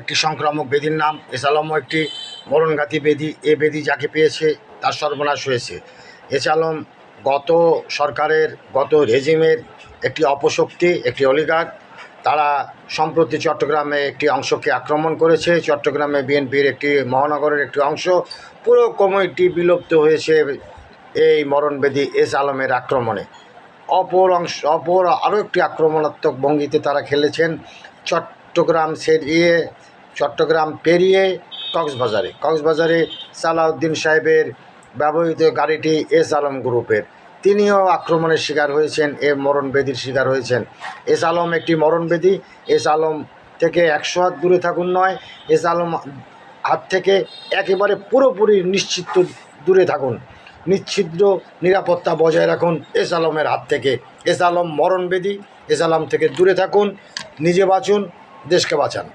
একটি সংক্রামক ব্যাধির নাম, এসালমও একটি মরণঘাতী ব্যাধি। এ ব্যাধি যাকে পেয়েছে তার সর্বনাশ হয়েছে। এসালম গত সরকারের, গত রেজিমের একটি অপশক্তি, একটি অলিগার। তারা সম্প্রতি চট্টগ্রামে একটি অংশকে আক্রমণ করেছে। চট্টগ্রামে বিএনপির একটি মহানগরের একটি অংশ, পুরো কমিটি বিলুপ্ত হয়েছে এই মরণব্যাধি এসালমের আক্রমণে। অপর আরও একটি আক্রমণাত্মক ভঙ্গিতে তারা খেলেছেন চট্টগ্রাম পেরিয়ে কক্সবাজারে সালাউদ্দিন সাহেবের ব্যবহৃত গাড়িটি এসালম গ্রুপের। তিনিও আক্রমণের শিকার হয়েছেন, এ মরণব্যাধির শিকার হয়েছেন। এসালম একটি মরণব্যাধি। এসালম থেকে 100 হাত দূরে থাকুন নয়, এসালম হাত থেকে একেবারে পুরোপুরি নিশ্চিত দূরে থাকুন। নিচ্ছিদ্র নিরাপত্তা বজায় রাখুন এসালমের হাত থেকে। এসালম মরণব্যাধি। এসালম থেকে দূরে থাকুন, নিজে বাঁচুন, দেশকে বাঁচান।